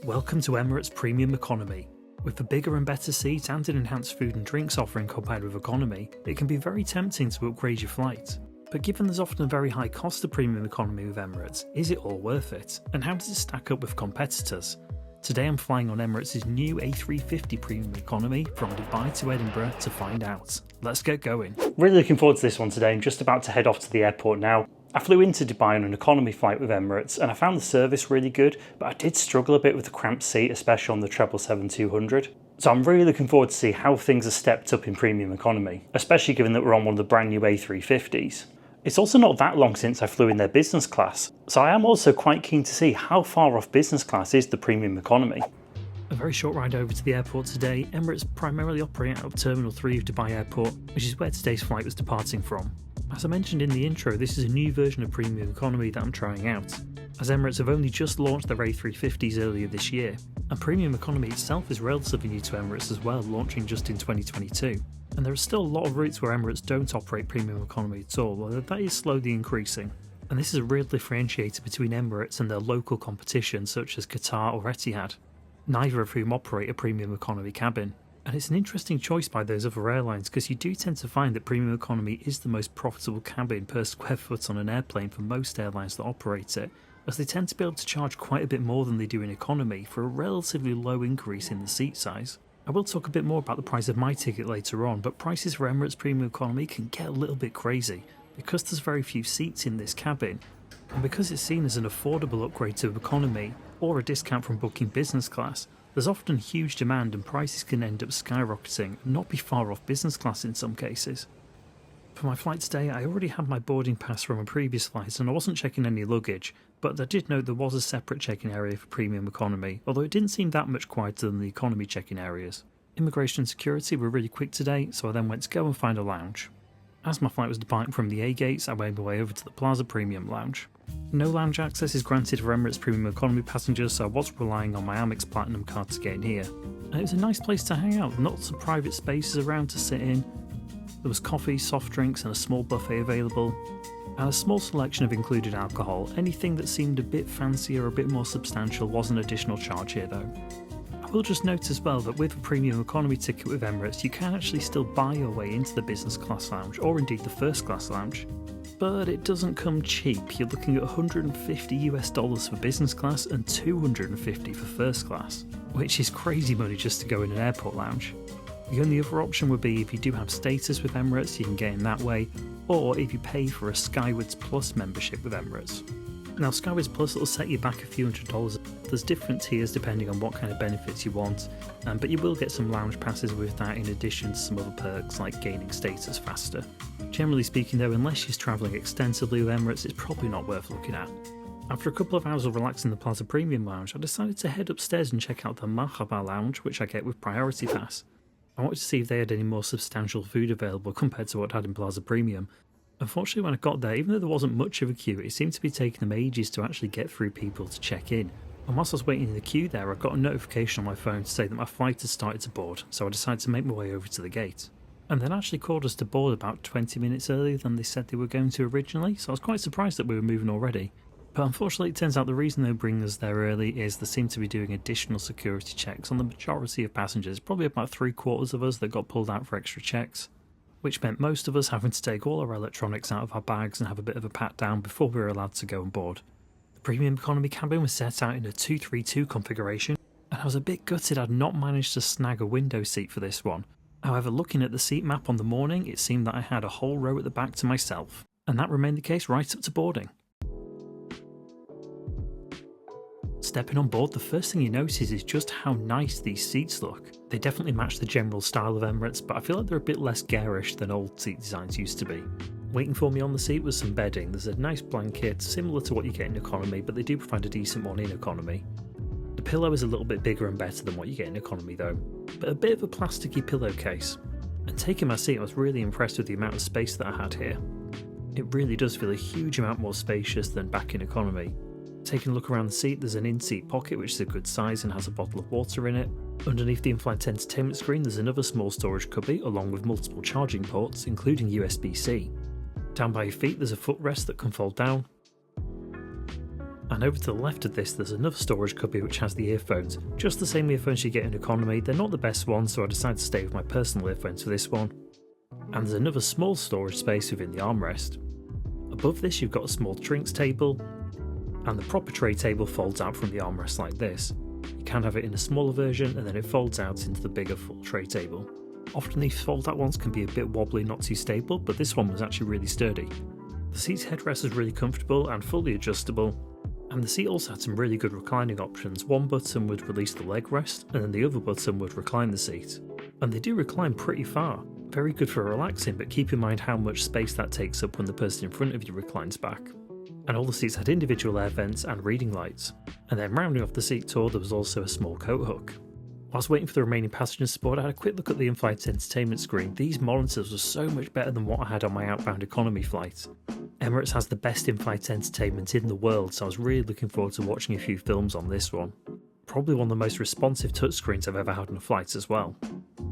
Welcome to Emirates Premium Economy. With the bigger and better seats and an enhanced food and drinks offering compared with economy, it can be very tempting to upgrade your flight. But given there's often a very high cost of premium economy with Emirates, is it all worth it? And how does it stack up with competitors? Today I'm flying on Emirates' new A350 Premium Economy from Dubai to Edinburgh to find out. Let's get going. Really looking forward to this one today. I'm just about to head off to the airport now. I flew into Dubai on an economy flight with Emirates and I found the service really good, but I did struggle a bit with the cramped seat, especially on the 777-200. So I'm really looking forward to see how things have stepped up in premium economy, especially given that we're on one of the brand new A350s. It's also not that long since I flew in their business class, so I am also quite keen to see how far off business class is the premium economy. A very short ride over to the airport today. Emirates primarily operate out of Terminal 3 of Dubai Airport, which is where today's flight was departing from. As I mentioned in the intro, this is a new version of premium economy that I'm trying out, as Emirates have only just launched their A350s earlier this year, and premium economy itself is relatively new to Emirates as well, launching just in 2022. And there are still a lot of routes where Emirates don't operate premium economy at all, although that is slowly increasing. And this is a real differentiator between Emirates and their local competition such as Qatar or Etihad, neither of whom operate a premium economy cabin. And it's an interesting choice by those other airlines because you do tend to find that premium economy is the most profitable cabin per square foot on an airplane for most airlines that operate it, as they tend to be able to charge quite a bit more than they do in economy for a relatively low increase in the seat size. I will talk a bit more about the price of my ticket later on, but prices for Emirates Premium Economy can get a little bit crazy because there's very few seats in this cabin, and because it's seen as an affordable upgrade to economy or a discount from booking business class, there's often huge demand and prices can end up skyrocketing and not be far off business class in some cases. For my flight today, I already had my boarding pass from a previous flight and I wasn't checking any luggage, but I did note there was a separate check-in area for premium economy, although it didn't seem that much quieter than the economy check-in areas. Immigration and security were really quick today, so I then went to go and find a lounge. As my flight was departing from the A gates, I made my way over to the Plaza Premium Lounge. No lounge access is granted for Emirates Premium Economy passengers, so I was relying on my Amex Platinum card to get in here. And it was a nice place to hang out, lots of private spaces around to sit in. There was coffee, soft drinks and a small buffet available, and a small selection of included alcohol. Anything that seemed a bit fancier or a bit more substantial was an additional charge here though. I will just note as well that with a premium economy ticket with Emirates you can actually still buy your way into the business class lounge or indeed the first class lounge. But it doesn't come cheap. You're looking at $150 for business class and $250 for first class, which is crazy money just to go in an airport lounge. The only other option would be if you do have status with Emirates, you can get in that way, or if you pay for a Skywards Plus membership with Emirates. Now Skywards Plus will set you back a few $100s. There's different tiers depending on what kind of benefits you want, but you will get some lounge passes with that in addition to some other perks like gaining status faster. Generally speaking though, unless you're travelling extensively with Emirates, it's probably not worth looking at. After a couple of hours of relaxing in the Plaza Premium Lounge, I decided to head upstairs and check out the Marhaba Lounge, which I get with Priority Pass. I wanted to see if they had any more substantial food available compared to what I had in Plaza Premium. Unfortunately when I got there, even though there wasn't much of a queue, it seemed to be taking them ages to actually get through people to check in. And whilst I was waiting in the queue there, I got a notification on my phone to say that my flight had started to board, so I decided to make my way over to the gate. And then actually called us to board about 20 minutes earlier than they said they were going to originally, so I was quite surprised that we were moving already. But unfortunately it turns out the reason they were bringing us there early is they seem to be doing additional security checks on the majority of passengers, probably about 3/4 of us that got pulled out for extra checks, which meant most of us having to take all our electronics out of our bags and have a bit of a pat down before we were allowed to go on board. The premium economy cabin was set out in a 232 configuration, and I was a bit gutted I'd not managed to snag a window seat for this one. However, looking at the seat map on the morning, it seemed that I had a whole row at the back to myself, and that remained the case right up to boarding. Stepping on board, the first thing you notice is just how nice these seats look. They definitely match the general style of Emirates, but I feel like they're a bit less garish than old seat designs used to be. Waiting for me on the seat was some bedding. There's a nice blanket, similar to what you get in economy, but they do provide a decent one in economy. The pillow is a little bit bigger and better than what you get in economy though, but a bit of a plasticky pillowcase. And taking my seat, I was really impressed with the amount of space that I had here. It really does feel a huge amount more spacious than back in economy. Taking a look around the seat, there's an in-seat pocket which is a good size and has a bottle of water in it. Underneath the in-flight entertainment screen there's another small storage cubby along with multiple charging ports including USB-C. Down by your feet there's a footrest that can fold down. And over to the left of this, there's another storage cubby which has the earphones. Just the same earphones you get in economy. They're not the best ones, so I decided to stay with my personal earphones for this one. And there's another small storage space within the armrest. Above this you've got a small drinks table, and the proper tray table folds out from the armrest like this. You can have it in a smaller version and then it folds out into the bigger full tray table. Often these fold out ones can be a bit wobbly, not too stable, but this one was actually really sturdy. The seat's headrest is really comfortable and fully adjustable, and the seat also had some really good reclining options. One button would release the leg rest and then the other button would recline the seat. And they do recline pretty far. Very good for relaxing, but keep in mind how much space that takes up when the person in front of you reclines back. And all the seats had individual air vents and reading lights. And then rounding off the seat tour there was also a small coat hook. Whilst waiting for the remaining passengers to board, I had a quick look at the in-flight entertainment screen. These monitors were so much better than what I had on my outbound economy flight. Emirates has the best in-flight entertainment in the world, so I was really looking forward to watching a few films on this one. Probably one of the most responsive touchscreens I've ever had on a flight as well.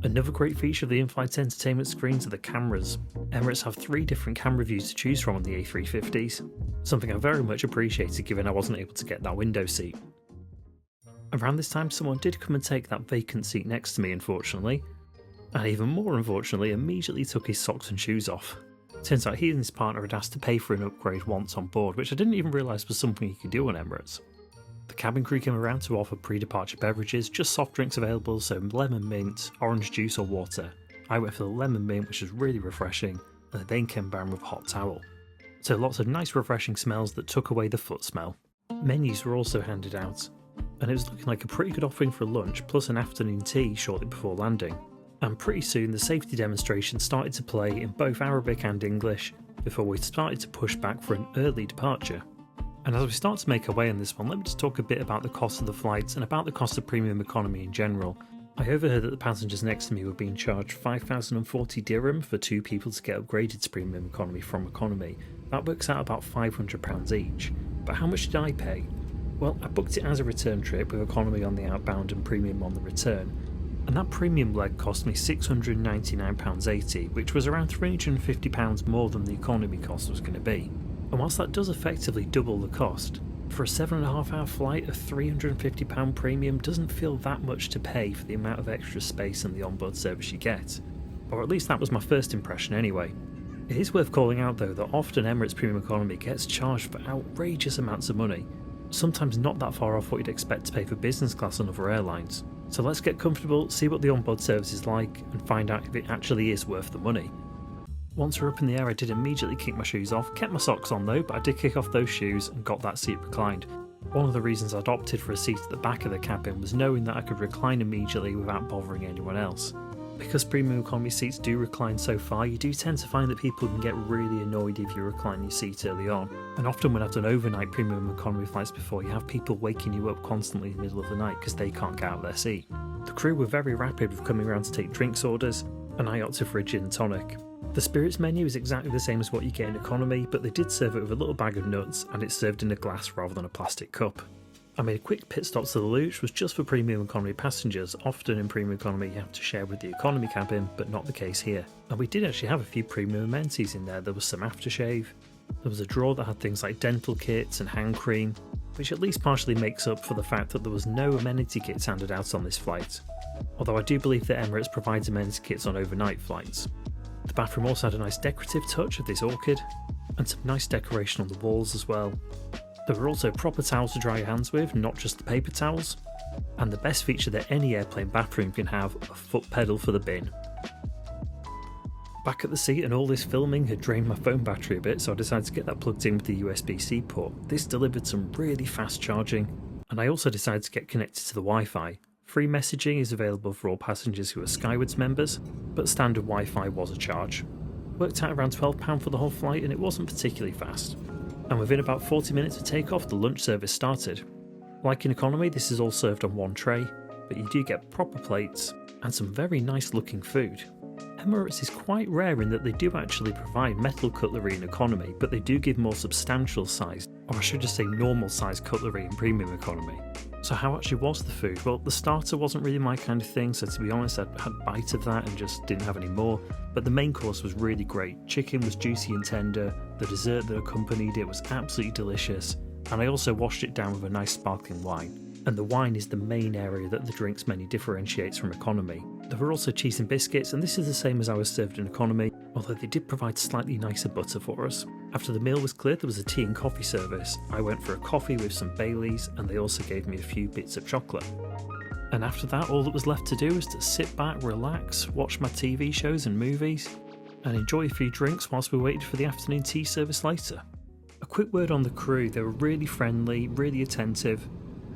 Another great feature of the in-flight entertainment screens are the cameras. Emirates have 3 different camera views to choose from on the A350s, something I very much appreciated given I wasn't able to get that window seat. Around this time someone did come and take that vacant seat next to me, unfortunately, and even more unfortunately immediately took his socks and shoes off. Turns out he and his partner had asked to pay for an upgrade once on board, which I didn't even realise was something you could do on Emirates. The cabin crew came around to offer pre-departure beverages, just soft drinks available, so lemon mint, orange juice or water. I went for the lemon mint, which was really refreshing, and they then came around with a hot towel. So lots of nice refreshing smells that took away the foot smell. Menus were also handed out, and it was looking like a pretty good offering for lunch plus an afternoon tea shortly before landing. And pretty soon the safety demonstration started to play in both Arabic and English before we started to push back for an early departure. And as we start to make our way on this one, let me just talk a bit about the cost of the flights and about the cost of premium economy in general. I overheard that the passengers next to me were being charged 5,040 dirham for 2 people to get upgraded to premium economy from economy. That works out about £500 each. But how much did I pay? Well, I booked it as a return trip with economy on the outbound and premium on the return. And that premium leg cost me £699.80, which was around £350 more than the economy cost was going to be. And whilst that does effectively double the cost, for a 7.5 hour flight, a £350 premium doesn't feel that much to pay for the amount of extra space and the onboard service you get. Or at least that was my first impression anyway. It is worth calling out though that often Emirates Premium Economy gets charged for outrageous amounts of money, sometimes not that far off what you'd expect to pay for business class on other airlines. So let's get comfortable, see what the onboard service is like, and find out if it actually is worth the money. Once we're up in the air I did immediately kick my shoes off, kept my socks on though, but I did kick off those shoes and got that seat reclined. One of the reasons I'd opted for a seat at the back of the cabin was knowing that I could recline immediately without bothering anyone else. Because premium economy seats do recline so far, you do tend to find that people can get really annoyed if you recline your seat early on. And often when I've done overnight premium economy flights before, you have people waking you up constantly in the middle of the night because they can't get out of their seat. The crew were very rapid with coming around to take drinks orders, and I opted for a gin and tonic. The spirits menu is exactly the same as what you get in economy, but they did serve it with a little bag of nuts, and it's served in a glass rather than a plastic cup. I made a quick pit stop to the loo, which was just for premium economy passengers. Often in premium economy you have to share with the economy cabin, but not the case here. And we did actually have a few premium amenities in there. There was some aftershave, there was a drawer that had things like dental kits and hand cream, which at least partially makes up for the fact that there was no amenity kits handed out on this flight. Although I do believe that Emirates provides amenity kits on overnight flights. The bathroom also had a nice decorative touch of this orchid, and some nice decoration on the walls as well. There were also proper towels to dry your hands with, not just the paper towels, and the best feature that any airplane bathroom can have, a foot pedal for the bin. Back at the seat and all this filming had drained my phone battery a bit, so I decided to get that plugged in with the USB-C port. This delivered some really fast charging, and I also decided to get connected to the Wi-Fi. Free messaging is available for all passengers who are Skywards members, but standard Wi-Fi was a charge. Worked out around £12 for the whole flight, and it wasn't particularly fast. And within about 40 minutes of takeoff, the lunch service started. Like in economy, this is all served on one tray, but you do get proper plates and some very nice looking food. Emirates is quite rare in that they do actually provide metal cutlery in economy, but they do give more substantial sized, or I should just say normal sized cutlery in premium economy. So how actually was the food? Well, the starter wasn't really my kind of thing, so to be honest I had a bite of that and just didn't have any more, but the main course was really great. Chicken was juicy and tender, the dessert that accompanied it was absolutely delicious, and I also washed it down with a nice sparkling wine. And the wine is the main area that the drinks menu differentiates from economy. There were also cheese and biscuits, and this is the same as I was served in economy, although they did provide slightly nicer butter for us. After the meal was cleared, there was a tea and coffee service. I went for a coffee with some Baileys, and they also gave me a few bits of chocolate. And after that, all that was left to do was to sit back, relax, watch my TV shows and movies, and enjoy a few drinks whilst we waited for the afternoon tea service later. A quick word on the crew: they were really friendly, really attentive,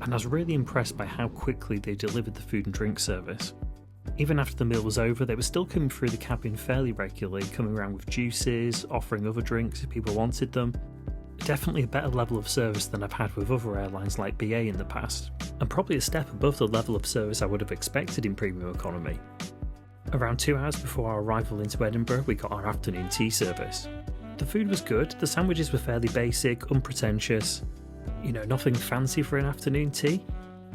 and I was really impressed by how quickly they delivered the food and drink service. Even after the meal was over, they were still coming through the cabin fairly regularly, coming around with juices, offering other drinks if people wanted them. Definitely a better level of service than I've had with other airlines like BA in the past, and probably a step above the level of service I would have expected in premium economy. Around 2 hours before our arrival into Edinburgh, we got our afternoon tea service. The food was good, the sandwiches were fairly basic, unpretentious, nothing fancy for an afternoon tea,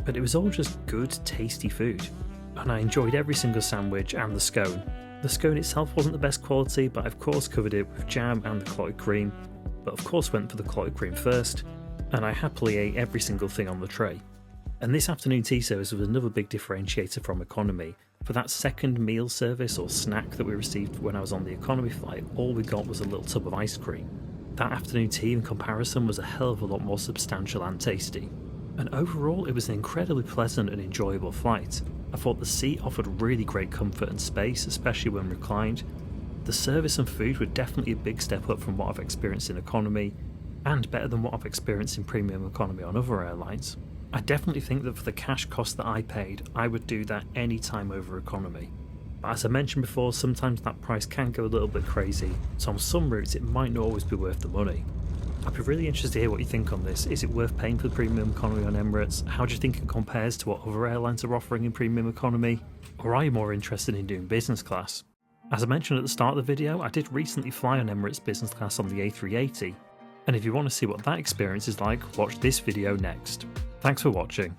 but it was all just good, tasty food. And I enjoyed every single sandwich and the scone. The scone itself wasn't the best quality, but I of course covered it with jam and the clotted cream, but of course went for the clotted cream first, and I happily ate every single thing on the tray. And this afternoon tea service was another big differentiator from economy. For that second meal service or snack that we received when I was on the economy flight, all we got was a little tub of ice cream. That afternoon tea in comparison was a hell of a lot more substantial and tasty. And overall, it was an incredibly pleasant and enjoyable flight. I thought the seat offered really great comfort and space, especially when reclined. The service and food were definitely a big step up from what I've experienced in economy, and better than what I've experienced in premium economy on other airlines. I definitely think that for the cash cost that I paid, I would do that any time over economy. But as I mentioned before, sometimes that price can go a little bit crazy, so on some routes it might not always be worth the money. I'd be really interested to hear what you think on this. Is it worth paying for the premium economy on Emirates? How do you think it compares to what other airlines are offering in premium economy? Or are you more interested in doing business class? As I mentioned at the start of the video, I did recently fly on Emirates business class on the A380, and if you want to see what that experience is like, watch this video next. Thanks for watching.